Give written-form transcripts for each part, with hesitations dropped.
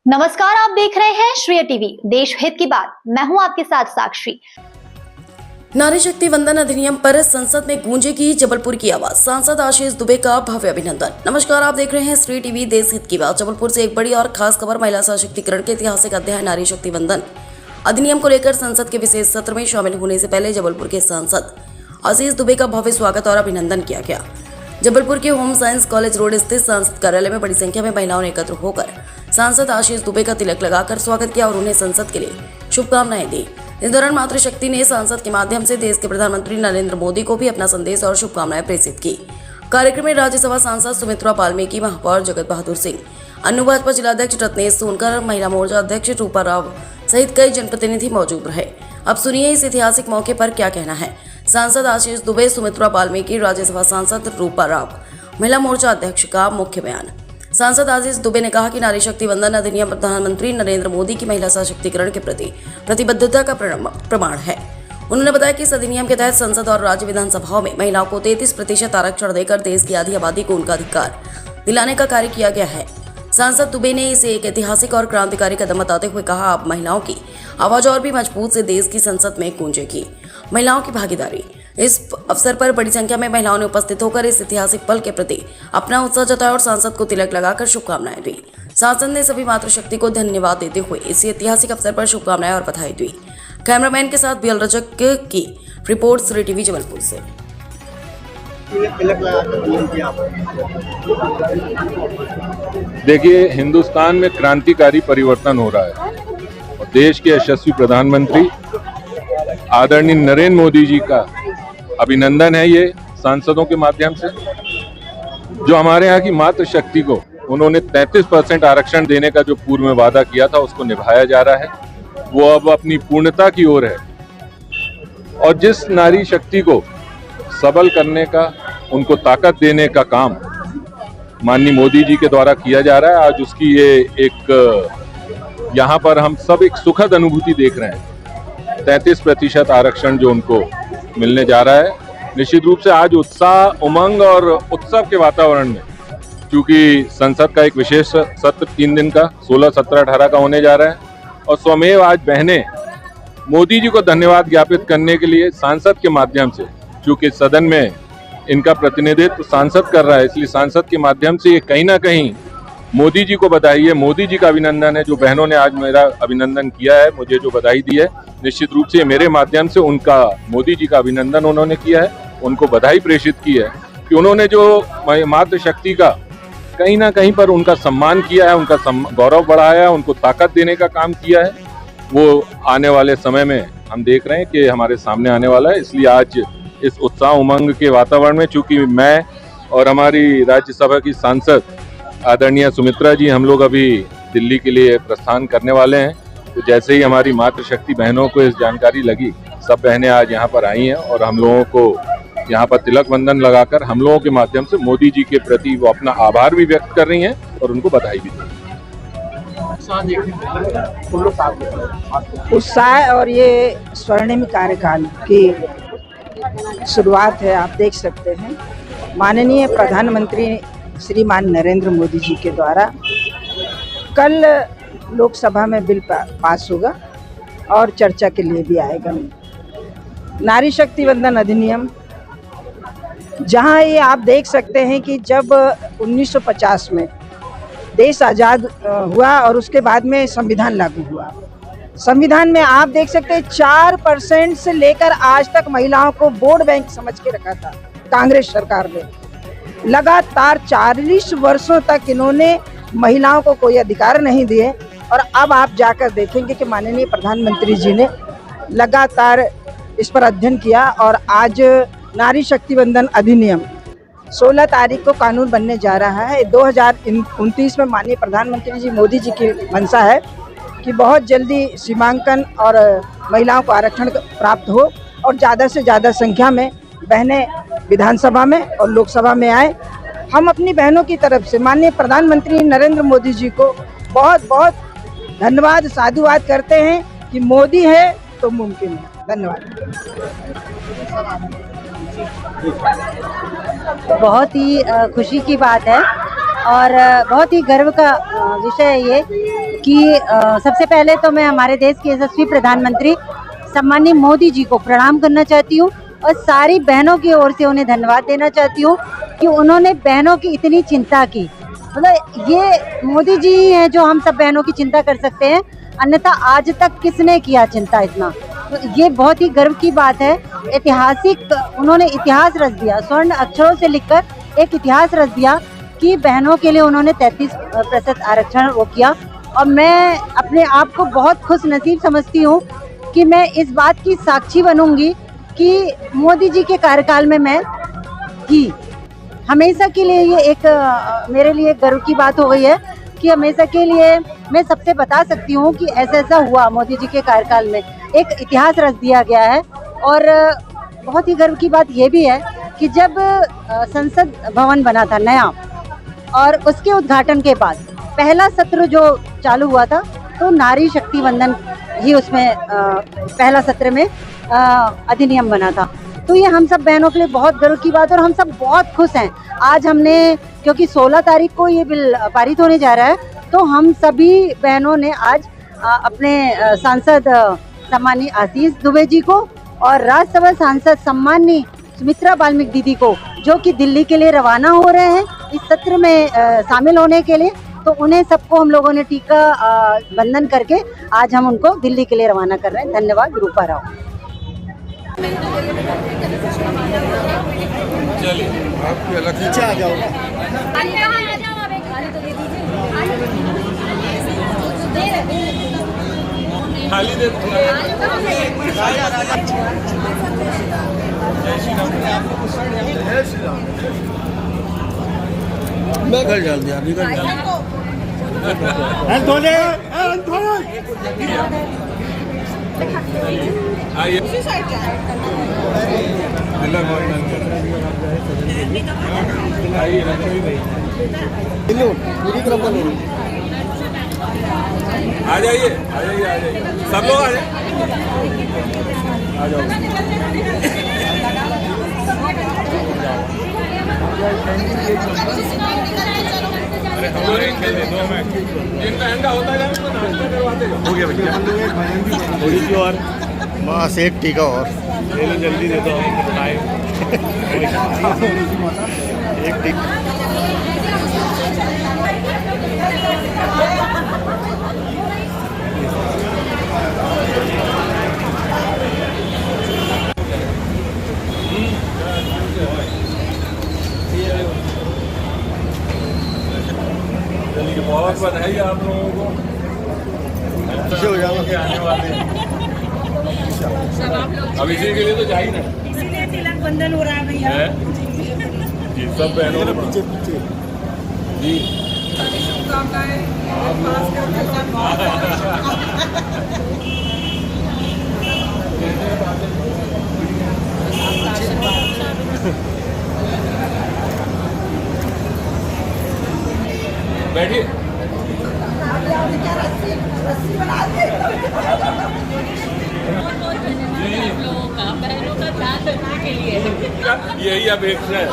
नमस्कार, आप देख रहे हैं श्रेय टीवी, देश हित की बात। मैं हूं आपके साथ साक्षी। नारी शक्ति वंदन अधिनियम पर संसद में गूंजेगी जबलपुर की आवाज। सांसद आशीष दुबे का भव्य अभिनंदन। नमस्कार, आप देख रहे हैं श्रेय टीवी, देश हित की बात। जबलपुर से एक बड़ी और खास खबर। महिला सशक्तिकरण के ऐतिहासिक अध्याय नारी शक्ति वंदन अधिनियम को लेकर संसद के विशेष सत्र में शामिल होने से पहले जबलपुर के सांसद आशीष दुबे का भव्य स्वागत और अभिनंदन किया गया। जबलपुर के होम साइंस कॉलेज रोड स्थित सांसद कार्यालय में बड़ी संख्या में महिलाओं ने एकत्र होकर सांसद आशीष दुबे का तिलक लगाकर स्वागत किया और उन्हें संसद के लिए शुभकामनाएं दी। इस दौरान मातृशक्ति ने सांसद के माध्यम से देश के प्रधानमंत्री नरेंद्र मोदी को भी अपना संदेश और शुभकामनाएं प्रेषित की। कार्यक्रम में राज्यसभा सांसद सुमित्रा वाल्मीकि, महापौर जगत बहादुर सिंह, अन्नू भाजपा जिलाध्यक्ष रत्नेश सोनकर, महिला मोर्चा अध्यक्ष रूपा राव सहित कई जनप्रतिनिधि मौजूद रहे। अब सुनिए इस ऐतिहासिक मौके पर क्या कहना है सांसद आशीष दुबे, सुमित्रा वाल्मीकि, राज्यसभा सांसद रूपा राव, महिला मोर्चा अध्यक्ष का मुख्य बयान। सांसद आशीष दुबे ने कहा कि नारी शक्ति वंदन अधिनियम प्रधानमंत्री नरेंद्र मोदी की महिला सशक्तिकरण के प्रति प्रतिबद्धता का प्रमाण है। उन्होंने बताया कि इस अधिनियम के तहत संसद और राज्य विधानसभाओं में महिलाओं को 33% आरक्षण देकर देश की आधी आबादी को उनका अधिकार दिलाने का कार्य किया गया है। सांसद दुबे ने इसे एक ऐतिहासिक और क्रांतिकारी कदम बताते हुए कहा, अब महिलाओं की आवाज और भी मजबूत से देश की संसद में गूंजेगी। महिलाओं की भागीदारी। इस अवसर पर बड़ी संख्या में महिलाओं ने उपस्थित होकर इस ऐतिहासिक पल के प्रति अपना उत्साह जताया और सांसद को तिलक लगाकर शुभकामनाएं दी। सांसद ने सभी मातृशक्ति को धन्यवाद देते हुए इस ऐतिहासिक अवसर पर शुभकामनाएं और बधाई दी। कैमरामैन के साथ बीएल रजक की रिपोर्ट, श्रेय टीवी जबलपुर से। देखिए, हिंदुस्तान में क्रांतिकारी परिवर्तन हो रहा है और देश के यशस्वी प्रधानमंत्री आदरणीय नरेंद्र मोदी जी का अभिनंदन है ये सांसदों के माध्यम से। जो हमारे यहाँ की मातृशक्ति को उन्होंने 33% आरक्षण देने का जो पूर्व में वादा किया था उसको निभाया जा रहा है, वो अब अपनी पूर्णता की ओर है। और जिस नारी शक्ति को सबल करने का, उनको ताकत देने का काम माननीय मोदी जी के द्वारा किया जा रहा है, आज उसकी ये एक यहाँ पर हम सब एक सुखद अनुभूति देख रहे हैं। 33% आरक्षण जो उनको मिलने जा रहा है, निश्चित रूप से आज उत्साह, उमंग और उत्सव के वातावरण में, क्योंकि संसद का एक विशेष सत्र 3 दिन का 16, 17, 18 का होने जा रहा है और स्वमेव आज बहनें मोदी जी को धन्यवाद ज्ञापित करने के लिए सांसद के माध्यम से, क्योंकि सदन में इनका प्रतिनिधित्व सांसद कर रहा है, इसलिए सांसद के माध्यम से ये कहीं ना कहीं मोदी जी को बधाई है, मोदी जी का अभिनंदन है। जो बहनों ने आज मेरा अभिनंदन किया है, मुझे जो बधाई दी है, निश्चित रूप से मेरे माध्यम से उनका, मोदी जी का अभिनंदन उन्होंने किया है, उनको बधाई प्रेषित की है कि उन्होंने जो मातृशक्ति का कहीं ना कहीं पर उनका सम्मान किया है, उनका गौरव बढ़ाया है, उनको ताकत देने का काम किया है। वो आने वाले समय में हम देख रहे हैं कि हमारे सामने आने वाला है। इसलिए आज इस उत्साह उमंग के वातावरण में, चूंकि मैं और हमारी राज्यसभा की सांसद आदरणीय सुमित्रा जी, हम लोग अभी दिल्ली के लिए प्रस्थान करने वाले हैं, तो जैसे ही हमारी मातृशक्ति बहनों को इस जानकारी लगी, सब बहनें आज यहाँ पर आई हैं और हम लोगों को यहाँ पर तिलक वंदन लगाकर हम लोगों के माध्यम से मोदी जी के प्रति वो अपना आभार भी व्यक्त कर रही हैं और उनको बधाई भी दी। उत्साह और ये स्वर्णिम कार्यकाल की शुरुआत है। आप देख सकते हैं माननीय प्रधानमंत्री श्रीमान नरेंद्र मोदी जी के द्वारा कल लोकसभा में बिल पास होगा और चर्चा के लिए भी आएगा। नारी शक्ति वंदन अधिनियम, जहां ये आप देख सकते हैं कि जब 1950 में देश आज़ाद हुआ और उसके बाद में संविधान लागू हुआ, संविधान में आप देख सकते हैं 4% से लेकर आज तक महिलाओं को वोट बैंक समझ के रखा था कांग्रेस सरकार ने। लगातार 40 वर्षों तक इन्होंने महिलाओं को कोई अधिकार नहीं दिए और अब आप जाकर देखेंगे कि माननीय प्रधानमंत्री जी ने लगातार इस पर अध्ययन किया और आज नारी शक्ति वंदन अधिनियम 16 तारीख को कानून बनने जा रहा है। 2029 में माननीय प्रधानमंत्री जी मोदी जी की मंशा है कि बहुत जल्दी सीमांकन और महिलाओं को आरक्षण प्राप्त हो और ज़्यादा से ज़्यादा संख्या में बहनें विधानसभा में और लोकसभा में आए। हम अपनी बहनों की तरफ से माननीय प्रधानमंत्री नरेंद्र मोदी जी को बहुत बहुत धन्यवाद, साधुवाद करते हैं कि मोदी है तो मुमकिन है। धन्यवाद। बहुत ही खुशी की बात है और बहुत ही गर्व का विषय है ये कि सबसे पहले तो मैं हमारे देश के यशस्वी प्रधानमंत्री सम्माननीय मोदी जी को प्रणाम करना चाहती हूँ और सारी बहनों की ओर से उन्हें धन्यवाद देना चाहती हूँ कि उन्होंने बहनों की इतनी चिंता की। मतलब ये मोदी जी हैं जो हम सब बहनों की चिंता कर सकते हैं, अन्यथा आज तक किसने किया चिंता इतना। तो ये बहुत ही गर्व की बात है। ऐतिहासिक उन्होंने इतिहास रच दिया, स्वर्ण अक्षरों से लिखकर एक इतिहास रच दिया कि बहनों के लिए उन्होंने 33% आरक्षण वो किया। और मैं अपने आप को बहुत खुश नसीब समझती हूँ कि मैं इस बात की साक्षी बनूंगी कि मोदी जी के कार्यकाल में मैं थी। हमेशा के लिए ये एक मेरे लिए गर्व की बात हो गई है कि हमेशा के लिए मैं सबसे बता सकती हूँ कि ऐसा ऐसा हुआ मोदी जी के कार्यकाल में, एक इतिहास रच दिया गया है। और बहुत ही गर्व की बात ये भी है कि जब संसद भवन बना था नया और उसके उद्घाटन के बाद पहला सत्र जो चालू हुआ था तो नारी शक्ति वंदन ही उसमें पहला सत्र में अधिनियम बना था। तो ये हम सब बहनों के लिए बहुत गर्व की बात है और हम सब बहुत खुश हैं। आज हमने, क्योंकि 16 तारीख को ये बिल पारित होने जा रहा है, तो हम सभी बहनों ने आज अपने सांसद सम्माननीय आशीष दुबे जी को और राज्यसभा सांसद सम्माननीय सुमित्रा बाल्मीकि दीदी को, जो कि दिल्ली के लिए रवाना हो रहे हैं इस सत्र में शामिल होने के लिए, तो उन्हें सबको हम लोगों ने टीका बंधन करके आज हम उनको दिल्ली के लिए रवाना कर रहे हैं। धन्यवाद। रूपा राव। पीछे आ जाओ। खाली दे मैं घर डाल दिया, अभी घर डाल आइए पूरी तरफ का नहीं। आ जाइए आ जाइए आ जाइए, सब लोग आ जाइए, आ जाओ। अरे हम लोग एक खेल दो में जिनका अंडा होता जाए तो नाश्ता करवाते जाओ। हो गया भैया, थोड़ी सी और बस एक टीका और ले लो, जल्दी दे दो टाइम। एक टीका। बहुत बधाई आप लोगों को के आने वाले। अब इसी के लिए तो जाइए ना, इसीलिए तिलक बंधन हो रहा है भैया जी, सब बहनों को पीछे पीछे जी शुभकामनाएं। बैठिए। बहनों का ध्यान रखने के लिए यही अपेक्षा है।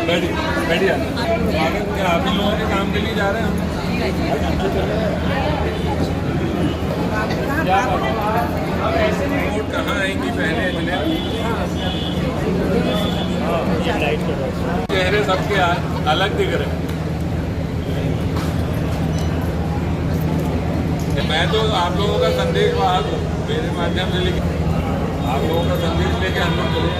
बैठिए। क्या आप लोगों के काम के लिए जा रहे हैं? वोट कहाँ आएंगी पहले चेहरे सबके अलग दिख रहे हैं। मैं तो आप लोगों का संदेश वाहक हूँ, मेरे माध्यम से लेके आप लोगों का संदेश लेके हम लोग चले।